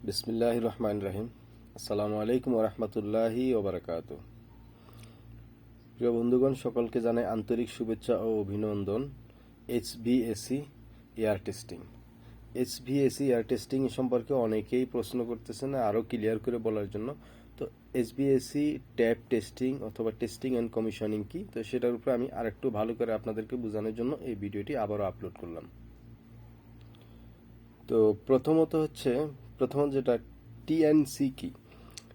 বিসমিল্লাহির রহমানির রহিম। আসসালামু আলাইকুম ওয়া রাহমাতুল্লাহি ওয়া বারাকাতুহু। প্রিয় বন্ধুগণ, সকলকে জানাই আন্তরিক শুভেচ্ছা ও অভিনন্দন। এইচভিএসি এয়ার টেস্টিং সম্পর্কে অনেকেই প্রশ্ন করতেছেন আরও ক্লিয়ার করে বলার জন্য। তো এইচভিএসি ট্যাব টেস্টিং অথবা টেস্টিং অ্যান্ড কমিশনিং কি, তো সেটার উপরে আমি আরেকটু ভালো করে আপনাদেরকে বোঝানোর জন্য এই ভিডিওটি আবারও আপলোড করলাম। তো প্রথমত যেটা টিএনসি কি,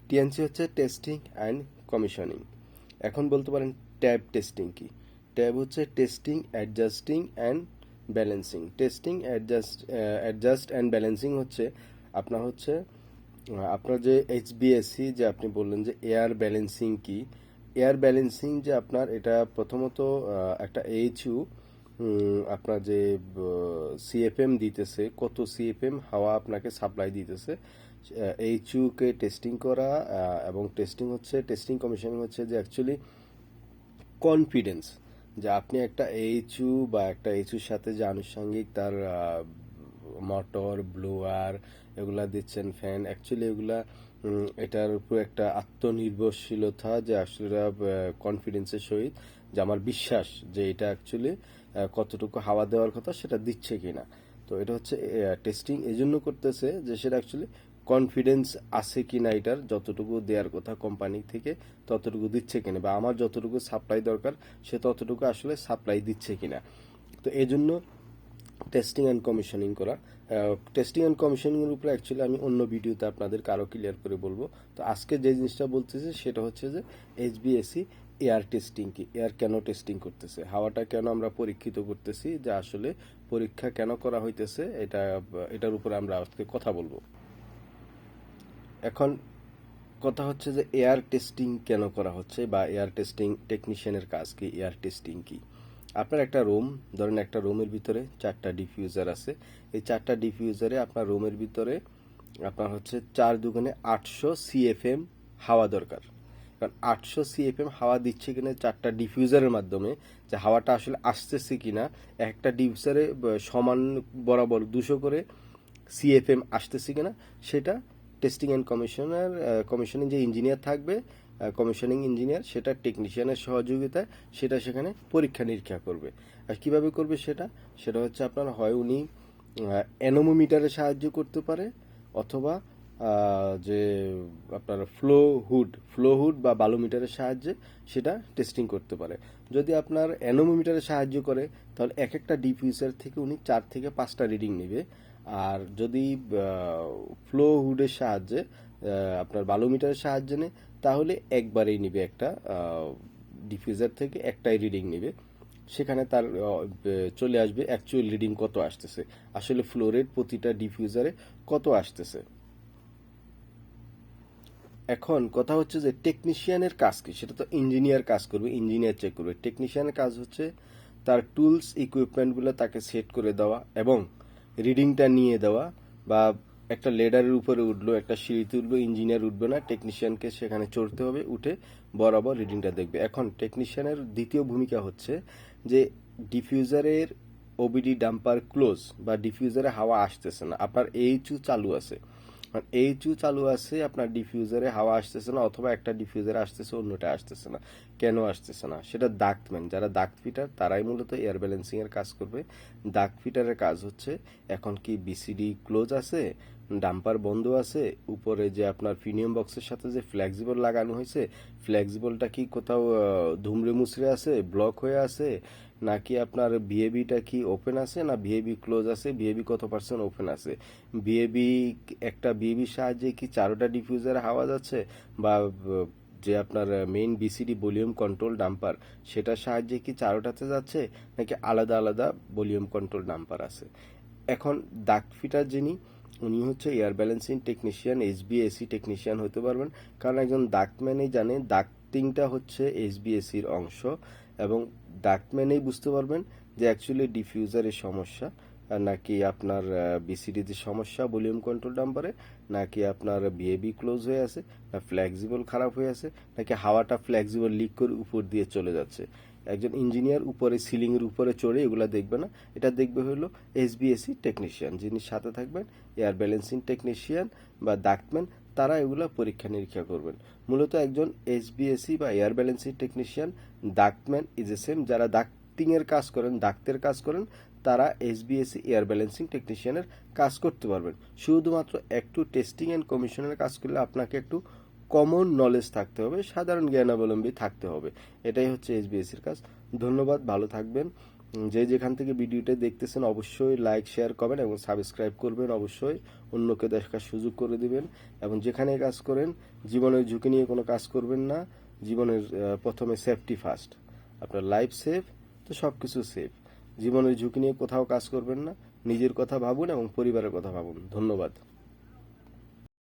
টিএনসি হচ্ছে টেস্টিং অ্যান্ড কমিশনিং। এখন বলতে পারেন ট্যাব টেস্টিং কি। ট্যাব হচ্ছে testing adjusting and balancing. Testing adjust and balancing হচ্ছে আপনার যে এইচবিএসসি যে আপনি বললেন যে এয়ার ব্যালেন্সিং কি। এয়ার ব্যালেন্সিং যে আপনার এটা প্রথমত একটা এইচইউ আপনার যে সিএফএম দিতেছে, কত সিএফএম হাওয়া আপনাকে সাপ্লাই দিতেছে, এইচইউকে টেস্টিং করা। এবং টেস্টিং কমিশনিং হচ্ছে যে অ্যাকচুয়ালি কনফিডেন্স যে আপনি একটা এইচইউ বা একটা এইচইউর সাথে যে আনুষঙ্গিক তার মোটর ব্লোয়ার এগুলা দিচ্ছেন, ফ্যান, অ্যাকচুয়ালি এগুলা এটার উপর একটা আত্মনির্ভরশীলতা যে আসলে কনফিডেন্সের সহিত যে আমার বিশ্বাস যে এটা অ্যাকচুয়ালি কতটুকু হাওয়া দেওয়ার কথা সেটা দিচ্ছে কিনা। তো এটা হচ্ছে টেস্টিং এজন্য করতেছে যে সেটা অ্যাকচুয়ালি কনফিডেন্স আছে কিনা, এটার যতটুকু দেওয়ার কথা কোম্পানি থেকে ততটুকু দিচ্ছে কিনা, বা আমার যতটুকু সাপ্লাই দরকার সে ততটুকু আসলে সাপ্লাই দিচ্ছে কিনা। তো এই জন্য টেস্টিং অ্যান্ড কমিশনিং করা। টেস্টিং অ্যান্ড কমিশনিংয়ের উপরে অ্যাকচুয়ালি আমি অন্য ভিডিওতে আপনাদেরকে আরও ক্লিয়ার করে বলবো। তো আজকে যে জিনিসটা বলতেছি সেটা হচ্ছে যে এইচবিএসি এয়ার টেস্টিং কি, এয়ার কেন টেস্টিং করতেছে, হাওয়াটা কেন আমরা পরীক্ষিত করতেছি, যে আসলে পরীক্ষা কেন করা হইতেছে, এটার উপরে আমরা আজকে কথা বলবো। এখন কথা হচ্ছে যে এয়ার টেস্টিং কেন করা হচ্ছে, বা এয়ার টেস্টিং টেকনিশিয়ানের কাজ কি, এয়ার টেস্টিং কি। আপনার একটা রুম, ধরেন একটা রুমের ভিতরে 4টা ডিফিউজার আছে। এই 4টা ডিফিউজারে আপনার রুমের ভিতরে আপনার হচ্ছে 4 দুগুণে 800 সিএফএম হাওয়া দরকার। কারণ 800 সিএফএম হাওয়া দিচ্ছে কিনা 4টা ডিফিউজারের মাধ্যমে, যে হাওয়াটা আসলে আসতেছে কিনা, একটা ডিফিউজারে সমান বরাবর 200 করে সিএফএম আসতেছে কিনা, সেটা টেস্টিং অ্যান্ড কমিশনিং যে ইঞ্জিনিয়ার থাকবে, কমিশনিং ইঞ্জিনিয়ার, সেটা টেকনিশিয়ানের সহযোগিতায় সেটা সেখানে পরীক্ষা নিরীক্ষা করবে। আর কিভাবে করবে সেটা হচ্ছে আপনার হয় উনি অ্যানোমোমিটারের সাহায্য করতে পারে, অথবা যে আপনার ফ্লো হুড বা বালোমিটারের সাহায্যে সেটা টেস্টিং করতে পারে। যদি আপনার অ্যানোমোমিটারের সাহায্য করে তাহলে এক একটা ডিফিউজার থেকে উনি 4 থেকে 5টা রিডিং নেবে। আর যদি ফ্লো হুডের সাহায্যে আপনার বালোমিটারের সাহায্যে নেয় তাহলে একবারেই নিবে, একটা ডিফিউজার থেকে একটাই রিডিং নেবে। সেখানে তার চলে আসবে অ্যাকচুয়াল রিডিং কত আসতেছে, আসলে ফ্লো রেট প্রতিটা ডিফিউজারে কত আসতেছে। এখন কথা হচ্ছে যে টেকনিশিয়ানের কাজ কি, সেটা তো ইঞ্জিনিয়ার কাজ করবে, ইঞ্জিনিয়ার চেক করবে। টেকনিশিয়ানের কাজ হচ্ছে তার টুলস ইকুইপমেন্টগুলো তাকে সেট করে দেওয়া এবং রিডিংটা নিয়ে দেওয়া। বা একটা লেডারের উপরে উঠলো, একটা সিঁড়িতে উঠলো, ইঞ্জিনিয়ার উঠবে না, টেকনিশিয়ানকে সেখানে চড়তে হবে, উঠে বরাবর রিডিংটা দেখবে। এখন টেকনিশিয়ানের দ্বিতীয় ভূমিকা হচ্ছে যে ডিফিউজারের ওবিডি ডাম্পার ক্লোজ, বা ডিফিউজারে হাওয়া আসতেছে না, আপনার এইচইউ চালু আছে, এইচইউ চালু আছে, আপনার ডিফিউজারে হাওয়া আসতেছে না, অথবা একটা ডিফিউজারে আসতেছে অন্যটা আসতেছে না। কেন আসতেছে না, সেটা ডাক্টম্যান, যারা ডাক্ট ফিটার তারাই মূলত এয়ার ব্যালেন্সিং এর কাজ করবে। ডাক্ট ফিটারের কাজ হচ্ছে এখন কি বিসিডি ক্লোজ আছে, ডাম্পার বন্ধ আছে, উপরে যে আপনার ফিনিয়াম বক্সের সাথে যে ফ্লেক্সিবল লাগানো হয়েছে, ফ্লেক্সিবলটা কি কোথাও ধুমড়ে মুচড়ে আছে, ব্লক হয়ে আছে, নাকি আপনার ভিএবিটা কি ওপেন আছে, না ভিএবি ক্লোজ আছে, ভিএবি কত পার্সেন্ট ওপেন আছে, ভিএবির সাহায্যে কি 4টা ডিফিউজারে হাওয়া যাচ্ছে, বা যে আপনার main BCD volume control dumper সেটার সাহায্যে কি 4টাতে যাচ্ছে, নাকি আলাদা আলাদা ভলিউম কন্ট্রোল ডাম্পার আছে। এখন ডাক্ট ফিটার যিনি, উনি হচ্ছে এয়ার ব্যালেন্সিং টেকনিশিয়ান, এইচবিএসি টেকনিশিয়ান হতে পারবেন। কারণ একজন ডাক্টম্যানই জানে ডাক্টিংটা হচ্ছে এইচবিএসির অংশ, এবং ডাক্টম্যানেই বুঝতে পারবেন যে অ্যাকচুয়ালি ডিফিউজারের সমস্যা, নাকি আপনার বিসিডিতে সমস্যা ভলিউম কন্ট্রোল ডাম্পারে, নাকি আপনার ভিএবি ক্লোজ হয়ে আছে, না ফ্লেক্সিবল খারাপ হয়ে আছে, নাকি হাওয়াটা ফ্লেক্সিবল লিক করে উপর দিয়ে চলে যাচ্ছে। একজন ইঞ্জিনিয়ার উপরে সিলিংয়ের উপরে চড়ে এগুলা দেখবে না, এটা দেখবে হলো এসবিএসি টেকনিশিয়ান, যিনি সাথে থাকবেন এয়ার ব্যালেন্সিং টেকনিশিয়ান বা ডাক্টম্যান, তারা এগুলা পরীক্ষা নিরীক্ষা করবেন। মূলত একজন এসবিএসি বা air balancing technician, ductman is a same, যারা ডাক্টিংয়ের কাজ করেন, ডাক্তের কাজ করেন, তারা এসবিএসি এয়ার ব্যালেন্সিং টেকনিশিয়ানের কাজ করতে পারবেন। শুধুমাত্র একটু টেস্টিং অ্যান্ড কমিশনের কাজ করলে আপনাকে একটু কমন নলেজ থাকতে হবে, সাধারণ জ্ঞানাবলম্বী থাকতে হবে। এটাই হচ্ছে এসবিএসির কাজ। ধন্যবাদ, ভালো থাকবেন। যে যেখান থেকে ভিডিওটা দেখতেছেন অবশ্যই লাইক, শেয়ার করবেন এবং সাবস্ক্রাইব করবেন। অবশ্যই অন্যকে দেখার সুযোগ করে দিবেন। এবং যেখানে কাজ করেন জীবনের ঝুঁকি নিয়ে কোনো কাজ করবেন না। জীবনের প্রথমে সেফটি ফার্স্ট। আপনার লাইফ সেফ তো সব কিছু সেফ। জীবনের ঝুঁকি নিয়ে কোথাও কাজ করবেন না। নিজের কথা ভাবুন এবং পরিবারের কথা ভাবুন। ধন্যবাদ।